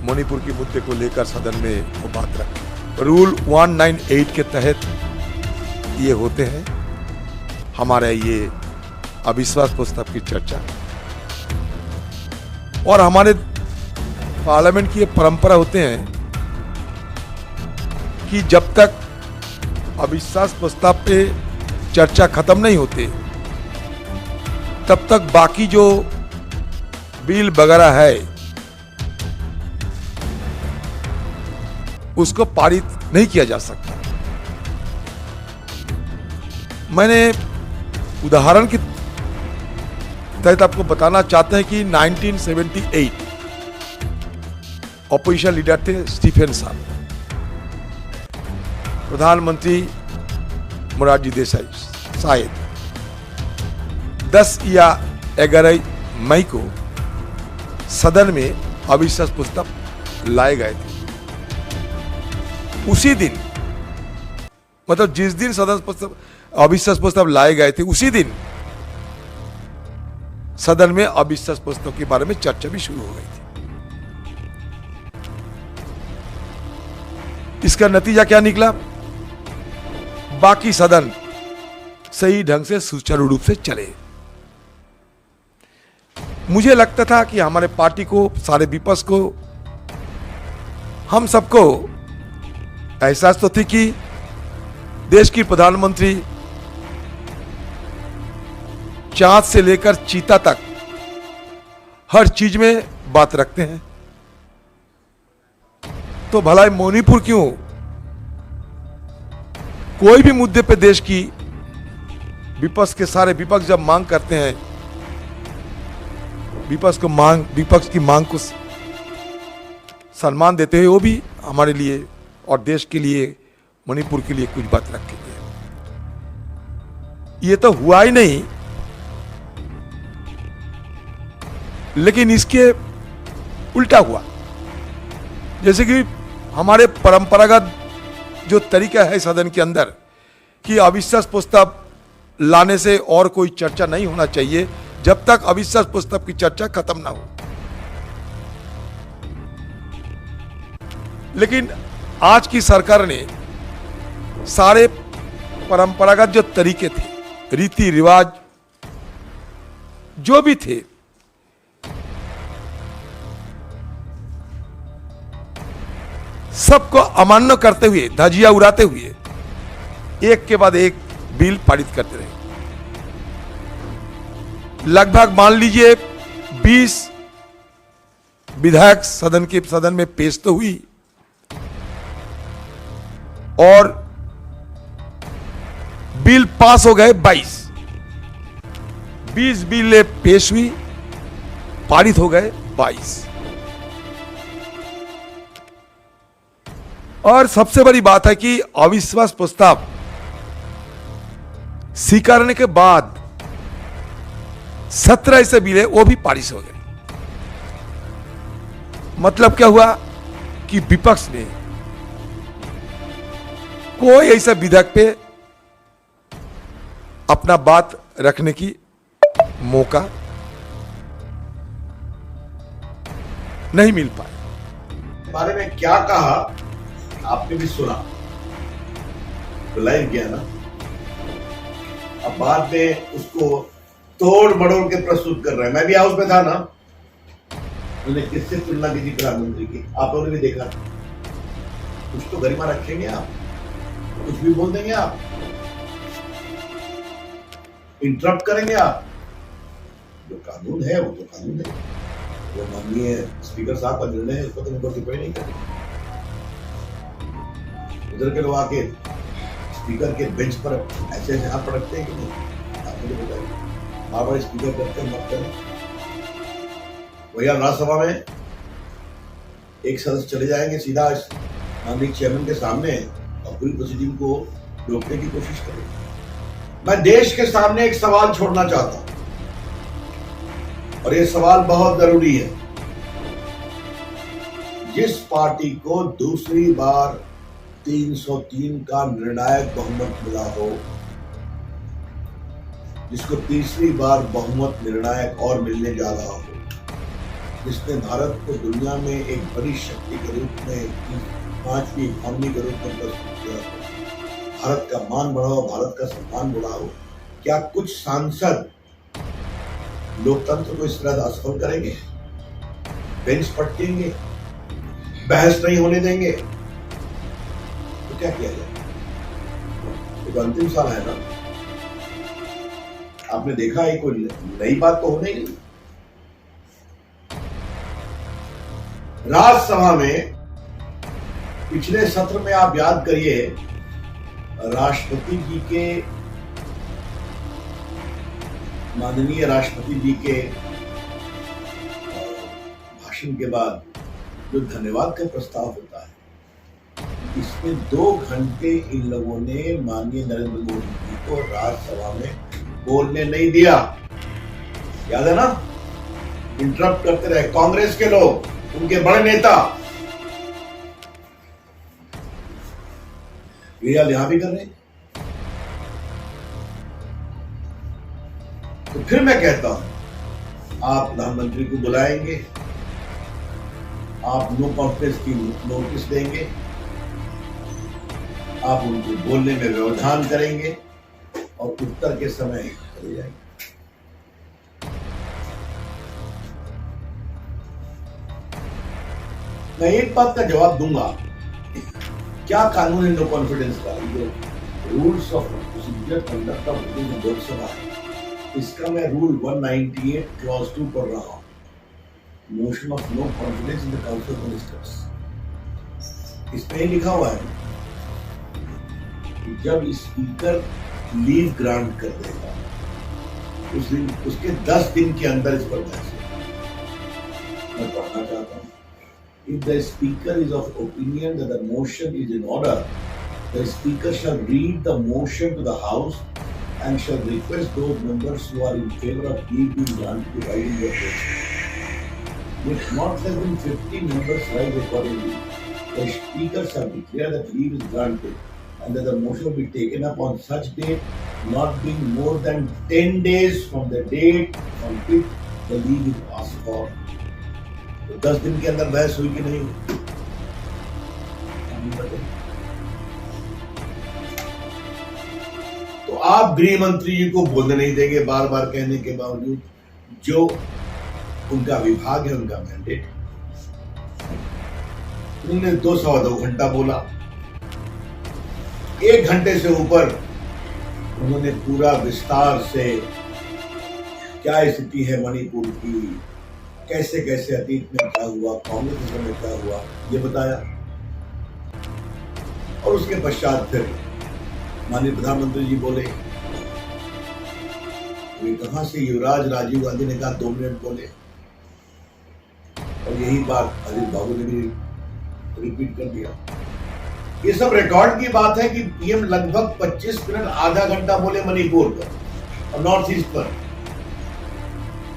मणिपुर के मुद्दे को लेकर सदन में वो बात रखें। रूल 198 के तहत ये होते हैं हमारे ये अविश्वास प्रस्ताव की चर्चा। और हमारे पार्लियामेंट की ये परंपरा होते हैं कि जब तक अविश्वास प्रस्ताव पे चर्चा खत्म नहीं होती तब तक बाकी जो बिल वगैरह है उसको पारित नहीं किया जा सकता। मैंने उदाहरण के तहत आपको बताना चाहते हैं कि 1978 ऑपोजिशन लीडर थे स्टीफन साहब, प्रधानमंत्री मोरारजी देसाई शायद 10 या 11 मई को सदन में अविश्वास प्रस्ताव लाए गए थे। उसी दिन मतलब जिस दिन सदन प्रस्ताव अविश्वास प्रस्ताव लाए गए थे उसी दिन सदन में अविश्वास प्रस्ताव के बारे में चर्चा भी शुरू हो गई थी। इसका नतीजा क्या निकला? बाकी सदन सही ढंग से सुचारू रूप से चले। मुझे लगता था कि हमारे पार्टी को, सारे विपक्ष को, हम सबको एहसास तो थी कि देश की प्रधानमंत्री चांद से लेकर चीता तक हर चीज में बात रखते हैं, तो भला मणिपुर क्यों? कोई भी मुद्दे पे देश की विपक्ष के सारे विपक्ष जब मांग करते हैं, विपक्ष की मांग को सम्मान देते हुए वो भी हमारे लिए और देश के लिए, मणिपुर के लिए कुछ बात रखेंगे। ये तो हुआ ही नहीं, लेकिन इसके उल्टा हुआ। जैसे कि हमारे परंपरागत जो तरीका है सदन के अंदर कि अविश्वास प्रस्ताव लाने से और कोई चर्चा नहीं होना चाहिए जब तक अविश्वास प्रस्ताव की चर्चा खत्म ना हो। लेकिन आज की सरकार ने सारे परंपरागत जो तरीके थे, रीति रिवाज जो भी थे, सबको अमान्य करते हुए, धजिया उड़ाते हुए एक के बाद एक बिल पारित करते रहे। लगभग मान लीजिए 20 विधायक सदन में पेश तो हुई और बिल पास हो गए 20 बिल पेश हुई, पारित हो गए 22। और सबसे बड़ी बात है कि अविश्वास प्रस्ताव स्वीकारने के बाद 17 ऐसे बिल है वो भी पारित हो गए। मतलब क्या हुआ कि विपक्ष ने कोई ऐसा विधेयक पे अपना बात रखने की मौका नहीं मिल पाया। बारे में क्या कहा आपने भी सुना, तो लाइव किया ना। अब बाद में उसको तोड़ मड़ोड़ के प्रस्तुत कर रहे हैं। मैं भी हाउस में था ना, उन्होंने किससे तुलना की थी प्रधानमंत्री की, आप लोगों ने भी देखा। कुछ तो गरिमा रखेंगे आप, कुछ भी बोल देंगे आप, इंटरप्ट करेंगे आप। जो कानून है वो तो कानून है, वो माननीय स्पीकर साहब का निर्णय है, उसको तो उनको टिप्पणी नहीं करेंगे। उधर के लोग आके स्पीकर के बेंच पर ऐसे हाथ पटकते हैं कि नहीं, आप मुझे बताइए। बार-बार स्पीकर करते हैं, मत करें। वही राज्यसभा में एक सदस्य चले जाएंगे सीधा माननीय चेयरमैन के सामने और पूरी प्रोसीडिंग को रोकने की कोशिश करेंगे। मैं देश के सामने एक सवाल छोड़ना चाहता हूं और ये सवाल बहुत जरूरी है। जिस पार्टी को दूसरी बार 303 का निर्णायक बहुमत मिला हो, जिसको तीसरी बार बहुमत निर्णायक और मिलने जा रहा हो, जिसने भारत को दुनिया में एक बड़ी शक्ति के रूप में, 5वीं इकोनॉमी के रूप में प्रस्तुत किया, भारत का मान बढ़ाओ, भारत का सम्मान बढ़ाओ, क्या कुछ सांसद लोकतंत्र को इस तरह असफल करेंगे? बेंच पटकेंगे, बहस नहीं होने देंगे? तो क्या किया जाए? तो अंतिम साल है ना, आपने देखा है कोई नई बात तो होने ही नहीं। राज्यसभा में पिछले सत्र में आप याद करिए, राष्ट्रपति जी के, माननीय राष्ट्रपति जी के भाषण के बाद जो धन्यवाद का प्रस्ताव होता है, इसमें 2 घंटे इन लोगों ने माननीय नरेंद्र मोदी जी को राज्यसभा में बोलने नहीं दिया। याद है ना? इंटरप्ट करते रहे कांग्रेस के लोग, उनके बड़े नेता। ये यहां भी कर रहे हैं। तो फिर मैं कहता हूं, आप प्रधानमंत्री को बुलाएंगे, आप नो कॉन्फ्रेंस की नोटिस देंगे, आप उनको बोलने में व्यवधान करेंगे और उत्तर के समय चले जाएंगे। मैं एक बात का जवाब दूंगा, क्या कानून है नो कॉन्फिडेंस का? जो rules of procedure conduct of Lok Sabha है, इसका मैं रूल 198 क्लॉज 2 पढ़ रहा हूं, motion of no confidence in the council of ministers. इसमें लिखा हुआ है कि जब स्पीकर लीव ग्रांट कर देगा, उस दिन, उसके 10 दिन के अंदर इस पर बहस होगी। मैं पढ़ना चाहता हूं, if the speaker is of opinion that the motion is in order, the speaker shall read the motion to the house and shall request those members who are in favor of leave being granted to write in their motion. If not less than 50 members write accordingly, the speaker shall declare that leave is granted and that the motion will be taken up on such date, not being more than 10 days from the date on which the leave is asked for. तो 10 दिन के अंदर बहस हुई कि नहीं हुई? तो आप गृह मंत्री जी को बोलने नहीं देंगे, बार बार कहने के बावजूद। जो उनका विभाग है, उनका मैंडेट, उन्होंने 2 घंटा बोला, 1 घंटे से ऊपर उन्होंने पूरा विस्तार से क्या स्थिति है मणिपुर की, कैसे कैसे अतीत में क्या हुआ, कांग्रेस में क्या हुआ, ये बताया। और उसके पश्चात फिर माननीय प्रधानमंत्री जी बोले, वे कहां से युवराज राजीव गांधी ने कहा 2 मिनट बोले, और यही बात अजित बाबू ने भी रिपीट कर दिया। ये सब रिकॉर्ड की बात है कि पीएम लगभग 25 मिनट, आधा घंटा बोले मणिपुर पर और नॉर्थ ईस्ट पर।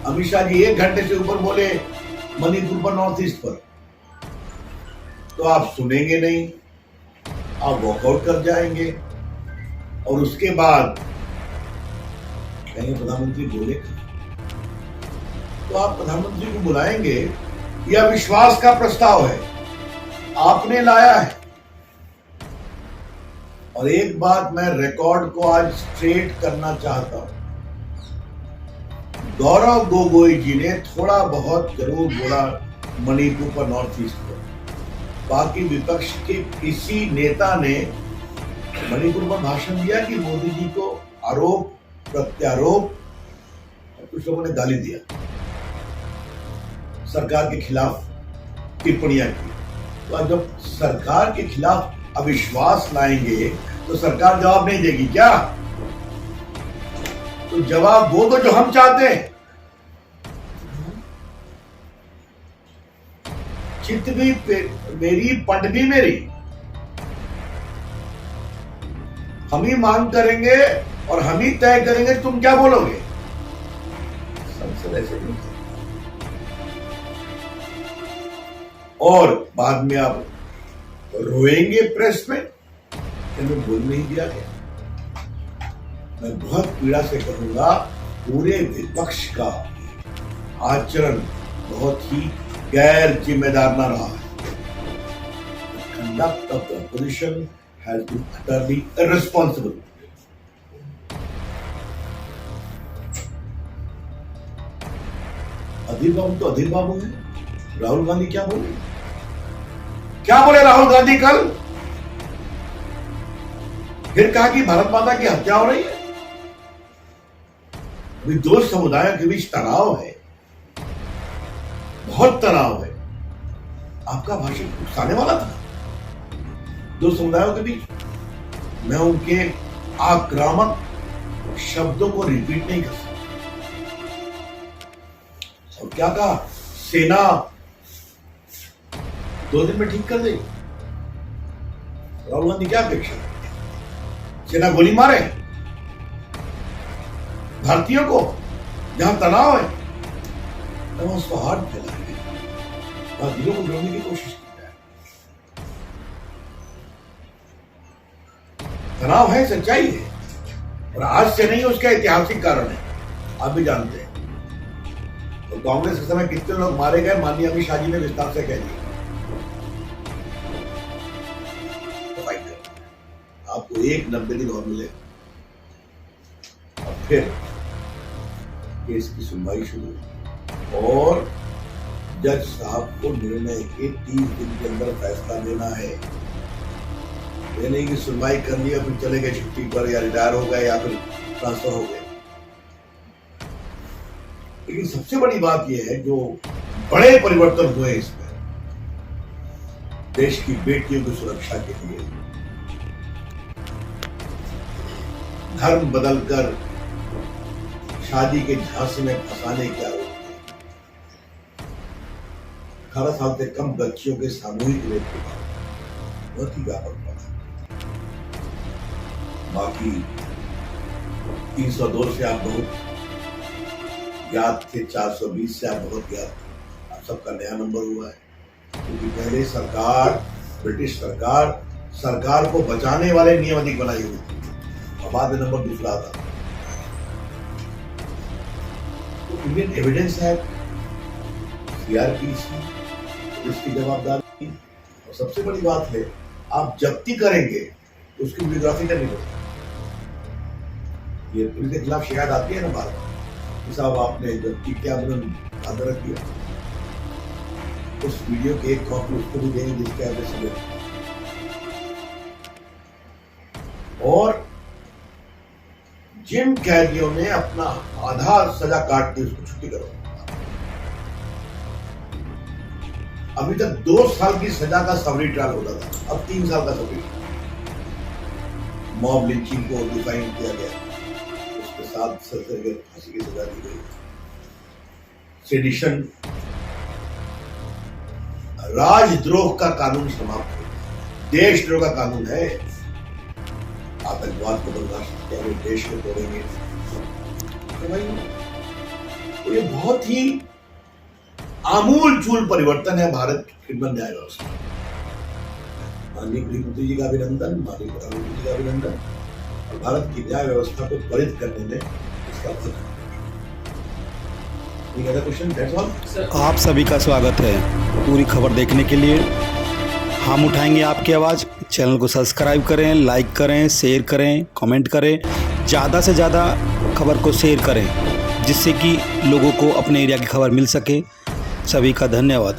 अमित शाह जी 1 घंटे से ऊपर बोले मणिपुर पर, नॉर्थ ईस्ट पर। तो आप सुनेंगे नहीं, आप वॉकआउट कर जाएंगे और उसके बाद कहेंगे प्रधानमंत्री बोले। तो आप प्रधानमंत्री को बुलाएंगे, यह विश्वास का प्रस्ताव है, आपने लाया है। और एक बात मैं रिकॉर्ड को आज स्ट्रेट करना चाहता हूं, गौरव गोगोई जी ने थोड़ा बहुत जरूर बोला मणिपुर पर, नॉर्थ ईस्ट पर, बाकी विपक्ष के किसी नेता ने मणिपुर पर भाषण दिया कि मोदी जी को आरोप प्रत्यारोप, कुछ लोगों ने गाली दिया, सरकार के खिलाफ टिप्पणियां की। तो जब सरकार के खिलाफ अविश्वास लाएंगे तो सरकार जवाब नहीं देगी क्या? तो जवाब वो दो जो हम चाहते हैं। चित भी मेरी, पट भी मेरी, हम ही मांग करेंगे और हम ही तय करेंगे तुम क्या बोलोगे। संसद ऐसे नहीं, और बाद में आप रोएंगे प्रेस में कि हमें बोल नहीं दिया गया। मैं बहुत पीड़ा से कहूंगा, पूरे विपक्ष का आचरण बहुत ही गैर जिम्मेदाराना रहा है। Conduct of the opposition has been utterly irresponsible. Adhir Babu तो अधीर बाबू है। राहुल गांधी क्या बोले राहुल गांधी कल? फिर कहा कि भारत माता की हत्या हो रही है। अभी दो समुदायों के बीच तनाव है, बहुत तनाव है। आपका भाषण उकसाने वाला था दो समुदायों के बीच। मैं उनके आक्रामक शब्दों को रिपीट नहीं कर सकता। और क्या कहा? सेना 2 दिन में ठीक कर देगी। राहुल गांधी क्या अपेक्षा? सेना गोली मारे भारतीयों को जहां तनाव है, वहां सौहार्द फैलाए, वहां दिलों को जोड़ने की कोशिश की जाए। तनाव है, सच्चाई है, और आज से नहीं, उसका ऐतिहासिक कारण है। आप भी जानते हैं। तो कांग्रेस के समय कितने लोग मारे गए, माननीय अमित शाह जी ने विस्तार से कह दिया। आपको 190 दिन और मिले और फिर केस की सुनवाई शुरू हुई, और जज साहब को निर्णय के 30 दिन के अंदर फैसला देना है। ये नहीं कि सुनवाई कर ली फिर चले गए छुट्टी पर, या रिटायर हो गए, या फिर ट्रांसफर हो गए। लेकिन सबसे बड़ी बात यह है, जो बड़े परिवर्तन हुए इसमें, देश की बेटियों की सुरक्षा के लिए धर्म बदलकर शादी के झांसे में फंसाने के आरोप में 18 साल से कम बच्चियों के सामूहिक रेप के बाद बहुत ही व्यापक पड़ा। बाकी 302 से आप बहुत ज्ञात थे, 420 से आप बहुत ज्ञात थे। आप सबका नया नंबर हुआ है, क्योंकि पहले सरकार, ब्रिटिश सरकार को बचाने वाले नियम अधिक बनाई हुई थी, और बाद में नंबर दूसरा आता। तो इंडियन एविडेंस है, सीआरपीसी इसकी जवाबदारी। और सबसे बड़ी बात है, आप जब्ती करेंगे तो उसकी वीडियोग्राफी करनी पड़ेगी। ये पुलिस के खिलाफ शिकायत आती है ना बार बार कि साहब आपने जब्ती क्या आदर रख दिया, उस वीडियो के एक कॉपी उसको भी देंगे जिसके एड्रेस में। और जिन कैदियों ने अपना आधा सजा काट दी, उसको छुट्टी करो। अभी तक 2 साल की सजा का सबरी ट्रायल होता था, अब 3 साल का सबरी ट्रायल। मॉब लिंचिंग को डिफाइन किया गया, उसके साथ फांसी की सजा दी गई। सेडिशन, राजद्रोह का कानून समाप्त हो, देशद्रोह का कानून है। आतंकवाद को बर्दाश्त किया, वो देश को तोड़ेंगे। तो ये बहुत ही आमूल चूल परिवर्तन है भारत की खिदमत न्याय व्यवस्था। माननीय गृहमंत्री जी का अभिनंदन, माननीय प्रधानमंत्री जी का अभिनंदन, और भारत की न्याय व्यवस्था को त्वरित करने में इसका बहुत। आप सभी का स्वागत है। पूरी खबर देखने के लिए हम उठाएंगे आपकी आवाज़। चैनल को सब्सक्राइब करें, लाइक करें, शेयर करें, कमेंट करें, ज़्यादा से ज़्यादा खबर को शेयर करें, जिससे कि लोगों को अपने एरिया की खबर मिल सके। सभी का धन्यवाद।